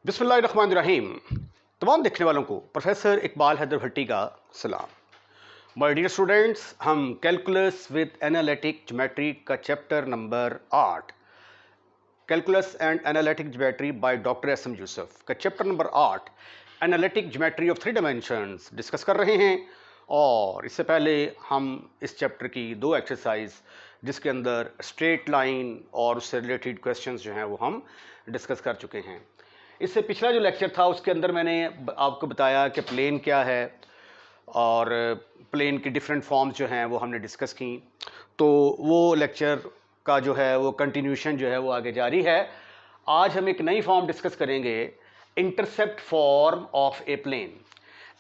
बिस्मिल्लाहिर्रहमानिर्रहीम। तमाम देखने वालों को प्रोफेसर इकबाल हैदर भट्टी का सलाम। माय डियर स्टूडेंट्स, हम कैलकुलस विद एनालिटिक ज्योमेट्री का chapter number 8 calculus and analytic geometry by doctor S M. Yusuf का chapter number 8 analytic geometry of 3 dimensions discuss कर रहे हैं। और इससे पहले हम इस चैप्टर की 2 एक्सरसाइज जिसके अंदर स्ट्रेट लाइन और उससे रिलेटेड क्वेश्चंस जो हैं वो हम डिस्कस कर चुके हैं। इससे पिछला जो लेक्चर था उसके अंदर मैंने आपको बताया कि प्लेन क्या है और प्लेन की डिफरेंट फॉर्म्स जो हैं वो हमने डिस्कस की। तो वो लेक्चर का जो है वो कंटिन्यूशन जो है वो आगे जारी है। आज हम एक नई फॉर्म डिस्कस करेंगे, intercept form of a plane.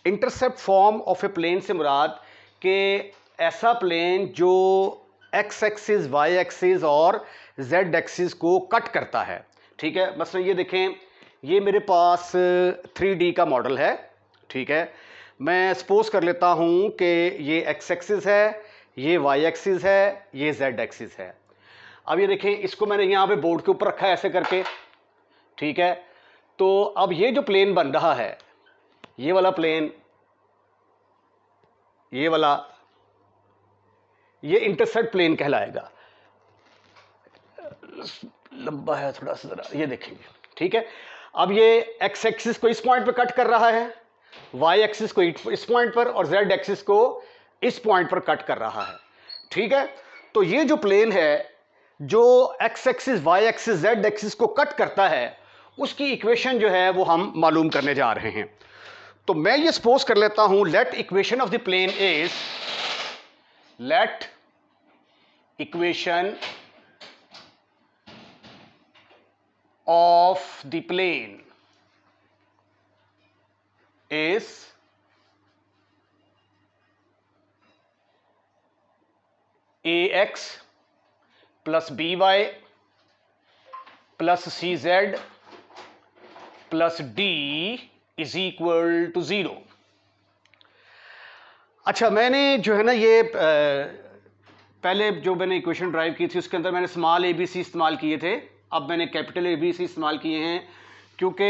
Intercept form of a plane से मुराद कि ऐसा प्लेन जो एक्स एक्सिस, वाई एक्सिस और जेड एक्सिस को कट करता है। ठीक है, मसलन ये देखें, ये मेरे पास 3D का मॉडल है। ठीक है, मैं सपोज कर लेता हूँ कि ये एक्स एक्सिस है, ये वाई एक्सिस है, ये जेड एक्सिस है। अब ये देखें, इसको मैंने यहाँ पे बोर्ड के ऊपर रखा है ऐसे करके। ठीक है, तो अब ये जो प्लेन बन रहा है, ये वाला प्लेन, ये वाला, ये इंटरसेप्ट प्लेन कहलाएगा। लंबा है थोड़ा सा, जरा ये देखेंगे। ठीक है, अब ये एक्स एक्सिस को इस पॉइंट पे कट कर रहा है, वाई एक्सिस को इस पॉइंट पर और जेड एक्सिस को इस पॉइंट पर कट कर रहा है। ठीक है, तो ये जो प्लेन है जो X axis, Y axis, Z axis को कट करता है, उसकी इक्वेशन जो है वो हम मालूम करने जा रहे हैं। तो मैं ये सपोज कर लेता हूं, let equation of the plane is, let equation of the plane is ax plus by plus cz plus d is equal to 0। अच्छा, मैंने जो है ना ये पहले जो मैंने इक्वेशन ड्राइव की थी उसके अंदर मैंने स्मॉल ए बी सी इस्तेमाल किए थे। अब मैंने कैपिटल ए बी सी इस्तेमाल किए हैं क्योंकि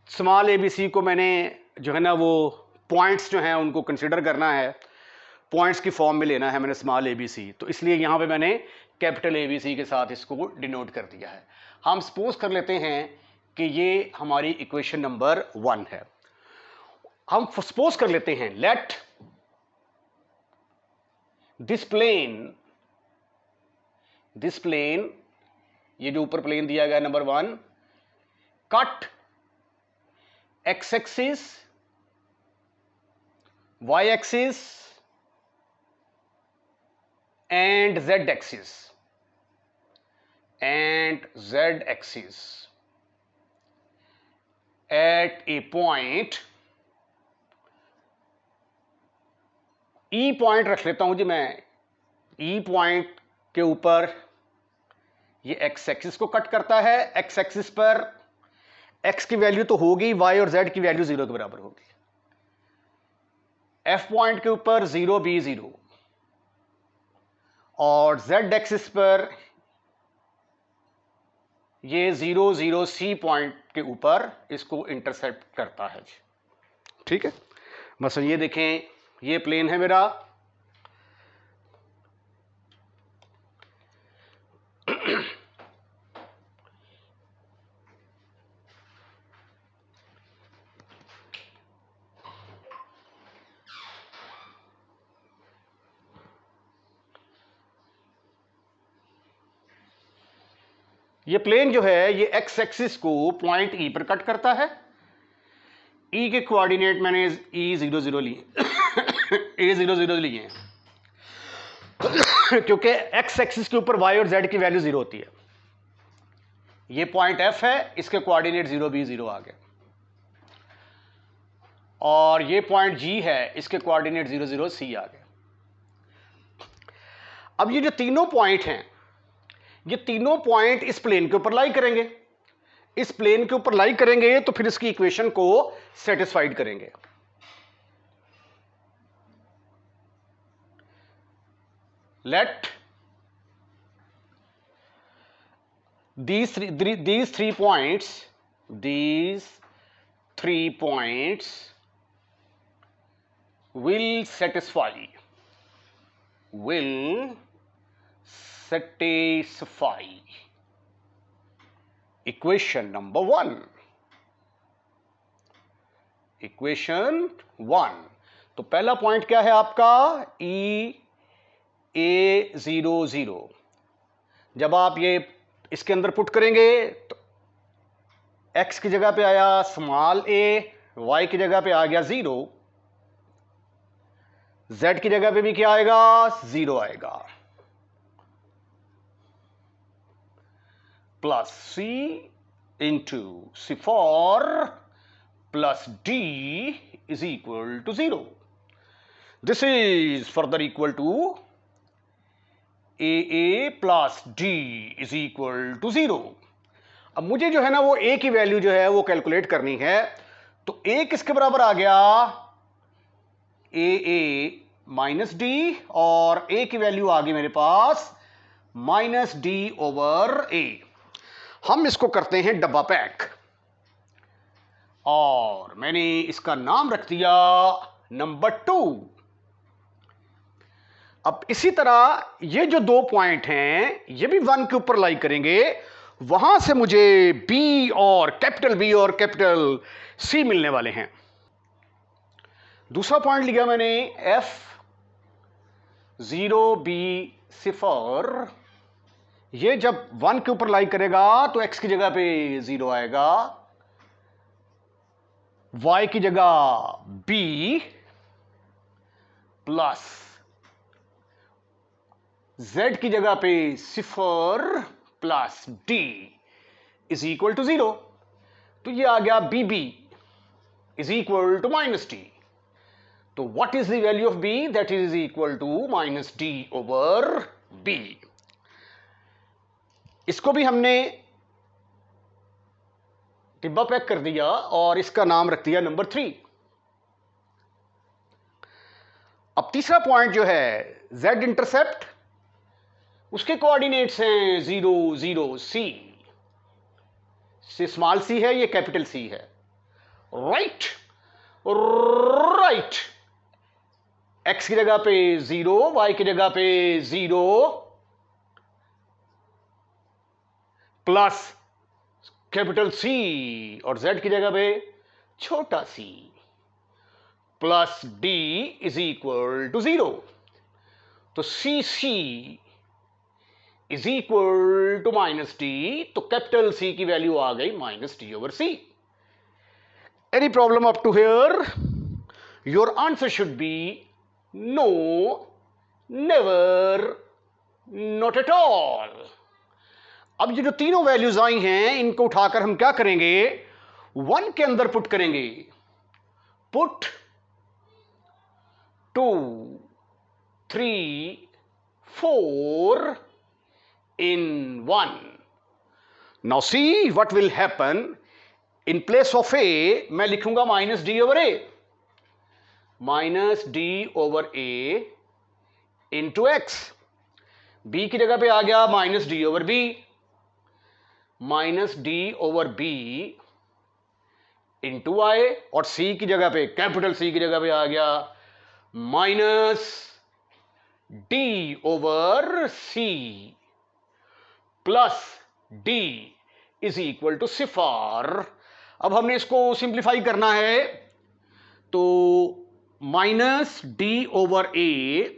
स्मॉल ए बी सी को मैंने जो है ना वो पॉइंट्स जो हैं उनको कंसिडर करना है, पॉइंट्स की फॉर्म में लेना है मैंने स्मॉल ए बी सी, तो इसलिए यहाँ पे मैंने कैपिटल ए बी सी के साथ इसको डिनोट कर दिया है। हम सपोज कर लेते हैं कि ये हमारी इक्वेशन नंबर 1 है। हम सपोज कर लेते हैं, लेट दिस प्लेन, ये जो ऊपर प्लेन दिया गया number 1, cut X axis, Y axis and Z axis at a point, E point रख लेता हूं जी मैं। ई पॉइंट के ऊपर ये एक्स एक्सिस को कट करता है। एक्स एक्सिस पर एक्स की वैल्यू तो होगी, वाई और जेड की वैल्यू 0 के बराबर होगी। एफ पॉइंट के ऊपर 0 बी 0 और जेड एक्सिस पर ये 0 0 सी पॉइंट के ऊपर इसको इंटरसेप्ट करता है। ठीक है, मसलन ये देखें, ये प्लेन है मेरा। ये प्लेन जो है ये एक्स एक्सिस को पॉइंट ई पर कट करता है। ई के कोऑर्डिनेट मैंने E00 लिए A00 लिए हैं क्योंकि एक्स एक्सिस के ऊपर वाई और जेड की वैल्यू 0 होती है। ये पॉइंट एफ है, इसके कोऑर्डिनेट 0 B 0 आ गए, और ये पॉइंट जी है, इसके कोऑर्डिनेट 0 0 C आ गए। अब ये जो तीनों पॉइंट हैं, ये तीनों पॉइंट इस प्लेन के ऊपर लाई करेंगे। इस प्लेन के ऊपर लाई करेंगे तो फिर इसकी इक्वेशन को सेटिस्फाइड करेंगे। Let these three points these 3 points will satisfy equation number 1. Equation 1. तो पहला पॉइंट क्या है आपका? EA00. जब आप ये इसके अंदर पुट करेंगे तो x की जगह पे आया स्मॉल a, y की जगह पे आ गया 0, z की जगह पे भी क्या आएगा? 0 आएगा, plus c into c for plus d is equal to 0. This is further equal to AA plus d is equal to 0. अब मुझे जो है ना वो a की वैल्यू जो है वो कैलकुलेट करनी है, तो a किसके बराबर आ गया? AA माइनस d, और a की वैल्यू आ गई मेरे पास माइनस d ओवर a. हम इसको करते हैं डब्बा पैक, और मैंने इसका नाम रख दिया नंबर 2. अब इसी तरह ये जो 2 पॉइंट हैं ये भी 1 के ऊपर लाई करेंगे, वहां से मुझे B और कैपिटल C मिलने वाले हैं. दूसरा पॉइंट लिया मैंने F0B0. ये जब 1 के ऊपर लाई करेगा तो x की जगह पे 0 आएगा, y की जगह b प्लस z की जगह पे 0 plus d is equal to 0. तो ये आ गया bb is equal to minus d. तो what is the value of b? That is equal to minus d over b. इसको भी हमने डिब्बा पैक कर दिया और इसका नाम रख दिया नंबर 3. अब तीसरा पॉइंट जो है z इंटरसेप्ट, उसके कोऑर्डिनेट्स हैं 0 0 c. से स्मॉल c है, ये कैपिटल C है. राइट, x की जगह पे 0, y की जगह पे 0 प्लस कैपिटल C, और z की जगह पे छोटा c plus d is equal to 0. तो CC is equal to minus d. तो कैपिटल C की वैल्यू आ गई minus d over c. Any problem up to here? Your answer should be no, never, not at all. अब ये जो तीनों values आई हैं इनको उठाकर हम क्या करेंगे? 1 के अंदर पुट करेंगे. Put 2 3 4 in 1. Now see what will happen. In place of a मैं लिखूंगा minus D over A. Minus D over A into X. B की जगह पे आ गया minus D over B. Minus D over B into Y, और C की जगह पे कैपिटल सी की जगह पे आ गया minus D over C plus D is equal to सिफार. अब हमने इसको सिंप्लीफाई करना है, तो minus D over A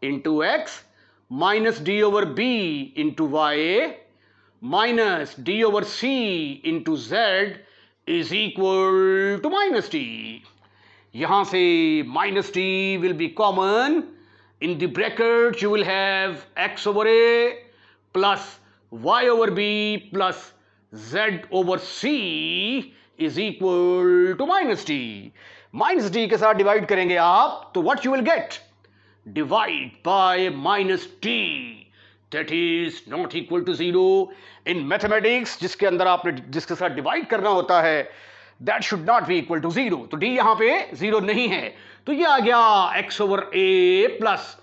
into X minus D over B into Y minus D over C into Z is equal to minus T. यहां से minus T will be common. In the bracket you will have X over A plus Y over B plus Z over C is equal to minus T. Minus T के साथ divide करेंगे आप, तो what you will get? Divide by minus T, that is not equal to 0. In mathematics जिसके अंदर आपने जिसके साथ डिवाइड करना होता है, that should not be equal to 0. तो डी यहां पे 0 नहीं है, तो ये आ गया X over A plus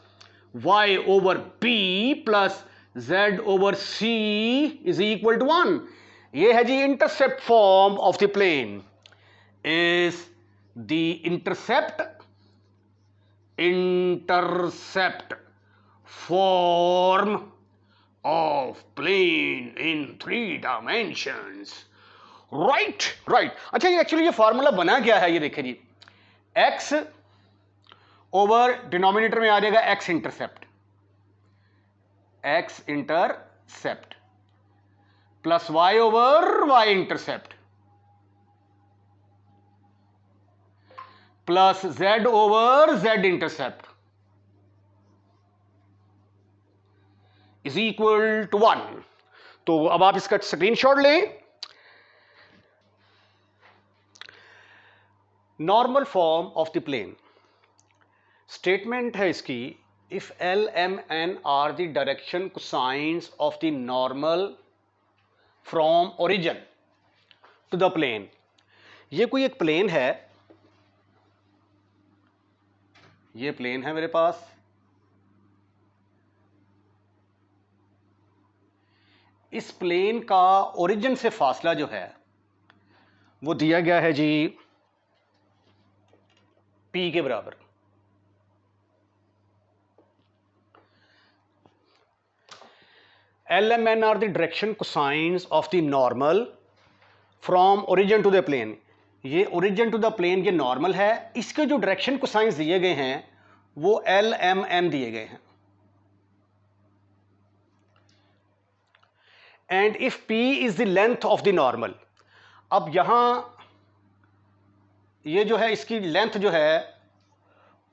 Y over B plus Z over C is equal to 1. ये है जी intercept form of the plane is the intercept form of plane in 3 dimensions. Right. अच्छा, ये एक्चुअली ये फॉर्मूला बना क्या है, ये देखिए जी, x ओवर डिनोमिनेटर में आ जाएगा x intercept plus y over y intercept plus z over z intercept is equal to 1। तो अब आप इसका स्क्रीनशॉट लें। Normal form of the plane statement है इसकी, if L M N are the direction cosines of the normal from origin to the plane. ये कोई एक प्लेन है, ये प्लेन है मेरे पास, इस प्लेन का ओरिजिन से फासला जो है वो दिया गया है जी P के बराबर। L M N are the direction cosines of the normal from origin to the plane. ये ओरिजिन टू द प्लेन ये नॉर्मल है, इसके जो डायरेक्शन कोसाइंस दिए गए हैं वो L M N दिए गए हैं। And if P is the length of the normal, अब यहां ये जो है इसकी लेंथ जो है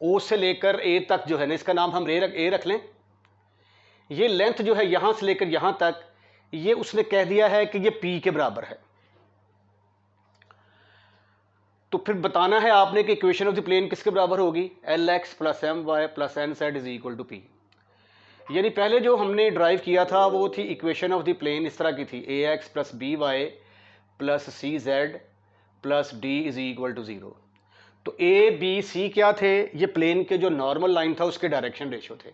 O से लेकर A तक जो है ना, इसका नाम हम A रख लें। ये लेंथ जो है यहां से लेकर यहां तक, ये उसने कह दिया है कि ये P के बराबर है। तो फिर बताना है आपने कि इक्वेशन ऑफ द प्लेन किसके बराबर होगी, LX plus MY plus NZ is equal to P। यानी पहले जो हमने ड्राइव किया था वो थी इक्वेशन ऑफ द प्लेन, इस तरह की थी, AX plus BY plus CZ plus D is equal to 0। तो A B C क्या थे, ये प्लेन के जो नॉर्मल लाइन था उसके डायरेक्शन रेशो थे।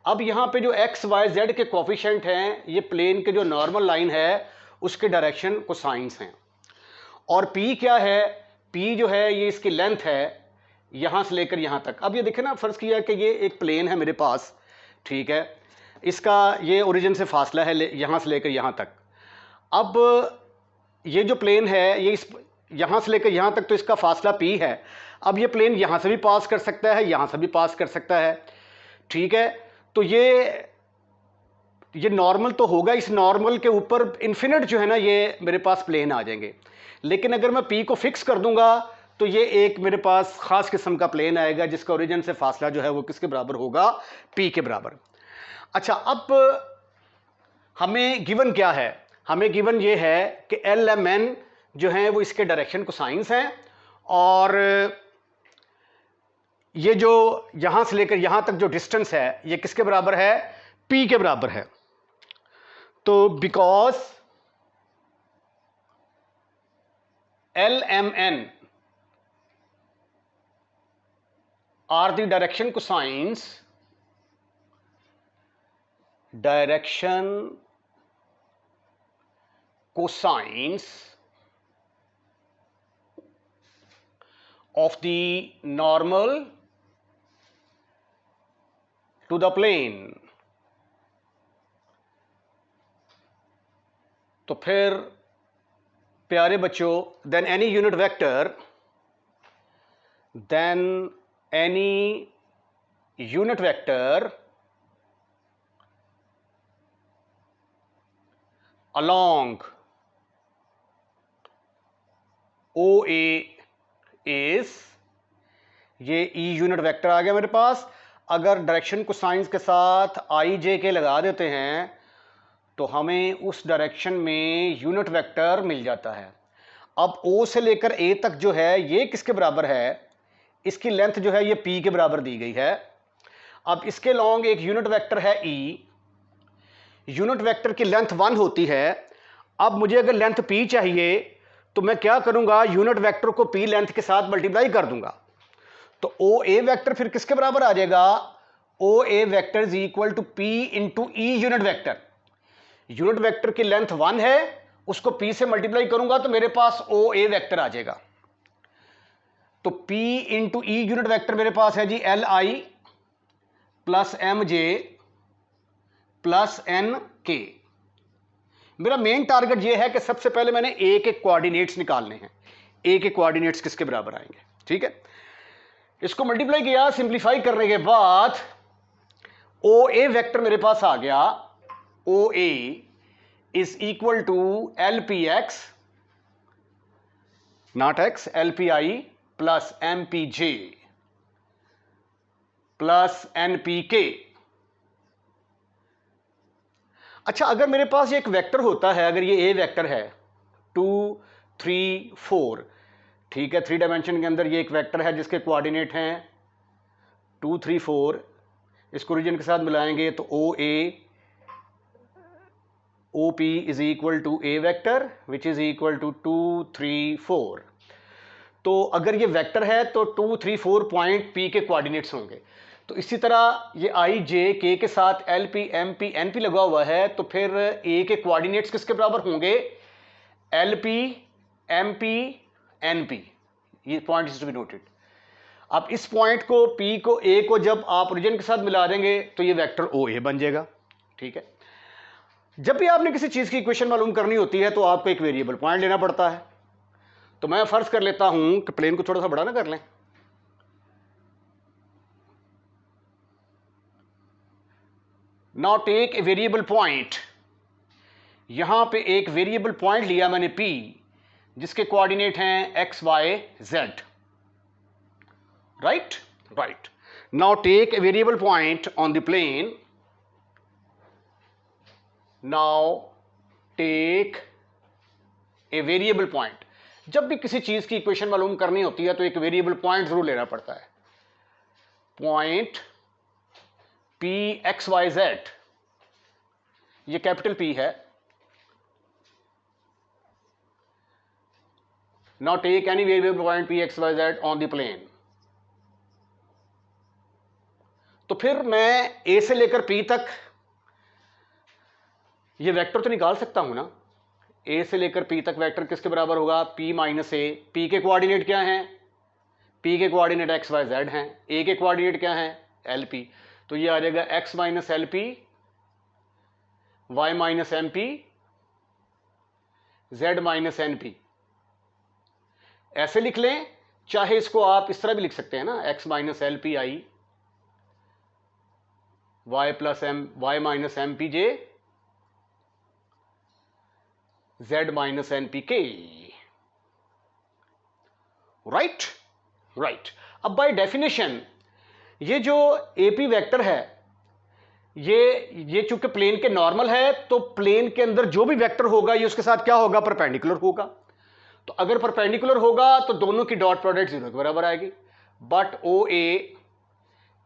अब यहाँ पे जो X Y Z के कोफिशिएंट हैं, ये प्लेन के जो नॉर्मल लाइन है उसके डायरेक्शन कोसाइंस हैं। और P क्या है, P जो है ये इसकी लेंथ है यहाँ से लेकर यहाँ तक। अब ये देखें ना, फर्ज किया कि ये एक प्लेन है मेरे पास, ठीक है, इसका ये ओरिजिन से फासला है यहाँ से लेकर यहाँ तक। अब ये जो प्लेन है ये इस यहाँ से लेकर यहाँ तक, तो इसका फासला P है। अब ये प्लेन यहाँ से भी पास कर सकता है, यहाँ से भी पास कर सकता है, ठीक है। तो ये नॉर्मल तो होगा, इस नॉर्मल के ऊपर इन्फिनिट जो है ना ये मेरे पास प्लेन आ जाएंगे। लेकिन अगर मैं P को फिक्स कर दूंगा तो ये एक मेरे पास ख़ास किस्म का प्लेन आएगा जिसका ओरिजिन से फासला जो है वो किसके बराबर होगा, P के बराबर। अच्छा, अब हमें गिवन क्या है, हमें गिवन ये है कि L M N जो हैं वो इसके डायरेक्शन कोसाइंस हैं, और ये जो यहाँ से लेकर यहाँ तक जो डिस्टेंस है ये किसके बराबर है, P के बराबर है। तो because L M N are the direction cosines of the normal to the plane। तो फिर प्यारे बच्चों, then any unit vector along OA is, ये E यूनिट वेक्टर आ गया मेरे पास। अगर डायरेक्शन कोसाइंस के साथ IJ के लगा देते हैं तो हमें उस डायरेक्शन में यूनिट वेक्टर मिल जाता है। अब O से लेकर A तक जो है ये किसके बराबर है, इसकी लेंथ जो है ये P के बराबर दी गई है। अब इसके लॉन्ग एक यूनिट वेक्टर है E, यूनिट वेक्टर की लेंथ 1 होती है। अब मुझे अगर लेंथ P चाहिए तो मैं क्या करूंगा, यूनिट वेक्टर को P लेंथ के साथ मल्टीप्लाई कर दूंगा। तो OA वेक्टर फिर किसके बराबर आ जाएगा, OA vector is equal to P into E unit vector. Unit vector की लेंथ 1 है, उसको P से मल्टीप्लाई करूंगा तो मेरे पास OA वेक्टर आ जाएगा। तो P इंटू ई यूनिट वेक्टर मेरे पास है जी LI plus MJ plus NK। मेरा मेन टारगेट ये है कि सबसे पहले मैंने A के कोऑर्डिनेट्स निकालने हैं। A के कोऑर्डिनेट्स किसके बराबर आएंगे, ठीक है। इसको मल्टीप्लाई किया, सिंप्लीफाई करने के बाद OA वेक्टर मेरे पास आ गया। OA is equal to LPX not X, LPI plus MPJ plus NPK। अच्छा, अगर मेरे पास ये एक वेक्टर होता है, अगर ये A वेक्टर है 2 3 4, ठीक है, 3 डायमेंशन के अंदर ये एक वेक्टर है जिसके कोऑर्डिनेट हैं 2 3 4, इसको रीजन के साथ मिलाएंगे तो OA OP is equal to A vector which is equal to 2 3 4। तो अगर ये वेक्टर है तो 2 3 4 पॉइंट P के कोऑर्डिनेट्स होंगे। तो इसी तरह ये I J K के साथ LP MP NP लगा हुआ है, तो फिर A के कोऑर्डिनेट्स किसके बराबर होंगे, LP MP NP। ये point is to be noted. अब इस पॉइंट को P को A को जब आप ओरिजिन के साथ मिला देंगे तो ये वेक्टर OA बन जाएगा, ठीक है। जब भी आपने किसी चीज की इक्वेशन मालूम करनी होती है तो आपको एक वेरिएबल पॉइंट लेना पड़ता है। तो मैं फर्ज कर लेता हूं कि प्लेन को थोड़ा सा बड़ा ना कर लें। Now take a variable point. यहां पे एक वेरिएबल पॉइंट लिया मैंने P, जिसके कोऑर्डिनेट हैं X Y Z, right right. Now take a variable point on the plane. Now take a variable point. जब भी किसी चीज की इक्वेशन मालूम करनी होती है तो एक वेरिएबल पॉइंट जरूर लेना पड़ता है। Point P X Y Z, ये कैपिटल P है। Now take any variable point P X Y Z on the plane. तो फिर मैं A से लेकर P तक ये वेक्टर तो निकाल सकता हूं ना। A से लेकर P तक वेक्टर किसके बराबर होगा, P माइनस A। P के कोऑर्डिनेट क्या हैं, P के कोऑर्डिनेट X Y Z हैं। A के कोऑर्डिनेट क्या हैं, LP। तो ये आ जाएगा X minus LP Y minus MP Z minus NP। ऐसे लिख लें, चाहे इसको आप इस तरह भी लिख सकते हैं ना, X minus LPI Y plus Y minus MPJ Z minus NPK, right right. अब बाय डेफिनेशन ये जो AP वेक्टर है, ये चूंकि प्लेन के नॉर्मल है तो प्लेन के अंदर जो भी वेक्टर होगा ये उसके साथ क्या होगा, परपेंडिकुलर होगा। तो अगर परपेंडिकुलर होगा तो दोनों की डॉट प्रोडक्ट 0 के बराबर आएगी। But OA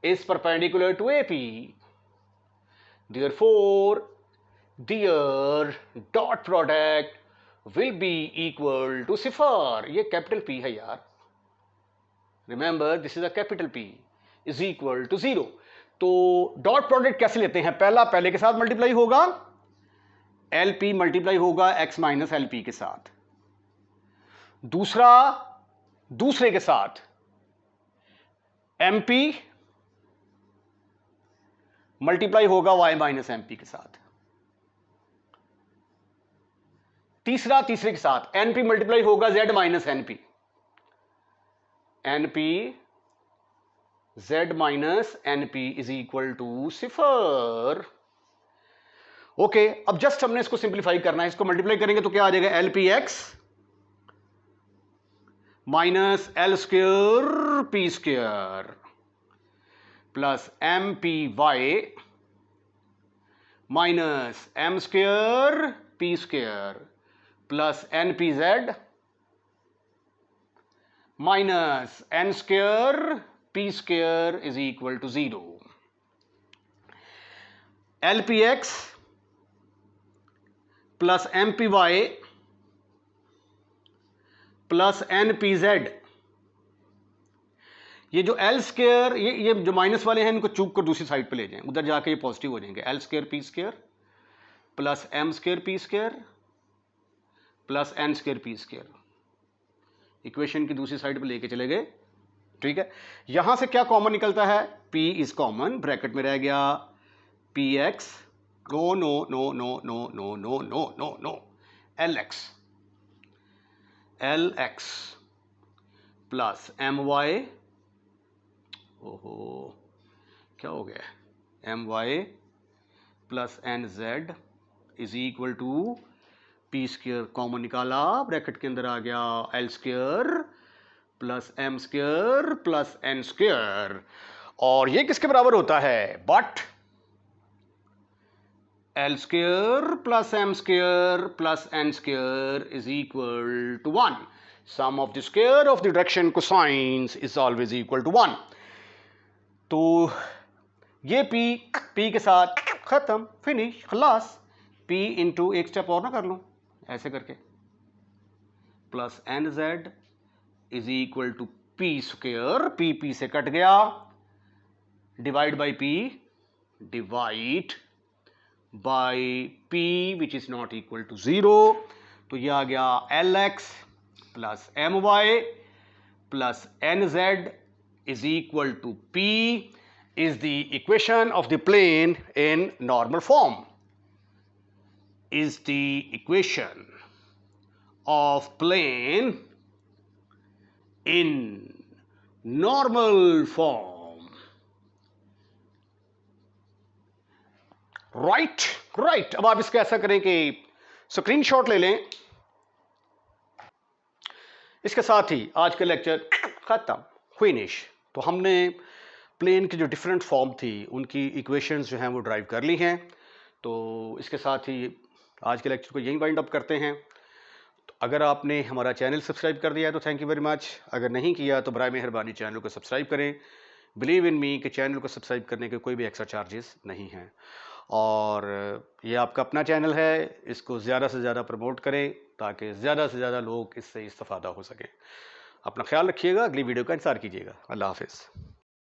is perpendicular to AP, therefore their dot product will be equal to 0। ये कैपिटल P है यार, remember this is a capital P is equal to 0। तो डॉट प्रोडक्ट कैसे लेते हैं, पहला पहले के साथ मल्टीप्लाई होगा, LP मल्टीप्लाई होगा X माइनस LP के साथ, दूसरा दूसरे के साथ MP मल्टीप्लाई होगा Y माइनस MP के साथ, तीसरा तीसरे के साथ NP मल्टीप्लाई होगा Z minus NP, NP Z minus NP is equal to 0। Okay, अब जस्ट हमने इसको सिंप्लीफाई करना है। इसको मल्टीप्लाई करेंगे तो क्या आ जाएगा, LPX minus L square P square plus MPY minus M square P square plus NPZ minus N square P square is equal to 0। LPX plus MPY plus NPZ, ये जो L स्क्वायर, ये जो minus वाले हैं इनको चूक कर दूसरी साइड पे ले जाएं, उधर जाके ये पॉजिटिव हो जाएंगे। L square P square plus M square P square plus N square P square, equation की दूसरी साइड पे लेके चले गए। ठीक है, यहां से क्या कॉमन निकलता है, P इज कॉमन, ब्रैकेट में रह गया P X, no no no no no no no no no no, L X plus M Y, ओहो क्या हो गया, M Y plus N Z is equal to P square, common निकाला, bracket के अंदर आ गया L square plus M square plus N square, और ये किसके बराबर होता है, but L square plus M square plus N square is equal to 1, some of the square of the direction cosines is always equal to 1। तो ये P के साथ खत्म, फिनिश, खलास, पी इंटू एक स्टेप और ना कर लूं ऐसे करके, plus N Z is equal to P square, P से कट गया, divide by P, divide by P which is not equal to 0, तो ये आ गया L X plus M Y plus N Z is equal to P is the equation of the plane in normal form, is the equation of plane in normal form, right। अब आप इसका ऐसा करें कि स्क्रीनशॉट ले लें, इसके साथ ही आज का लेक्चर खत्म, फिनिश। तो हमने प्लेन की जो डिफरेंट फॉर्म थी उनकी इक्वेशंस जो हैं वो ड्राइव कर ली हैं। तो इसके साथ ही आज के लेक्चर को यहीं वाइंड अप करते हैं। तो अगर आपने हमारा चैनल सब्सक्राइब कर दिया है तो थैंक यू वेरी मच, अगर नहीं किया तो बराए मेहरबानी चैनल को सब्सक्राइब करें। बिलीव इन मी कि चैनल को सब्सक्राइब करने के कोई भी एक्स्ट्रा चार्जेस नहीं हैं, और ये आपका अपना चैनल है, इसको ज़्यादा से ज़्यादा प्रमोट करें ताकि ज़्यादा से ज़्यादा लोग इससे इस्तेफादा हो सके। अपना ख्याल रखिएगा, अगली वीडियो का इंतज़ार कीजिएगा। अल्लाह हाफिज़।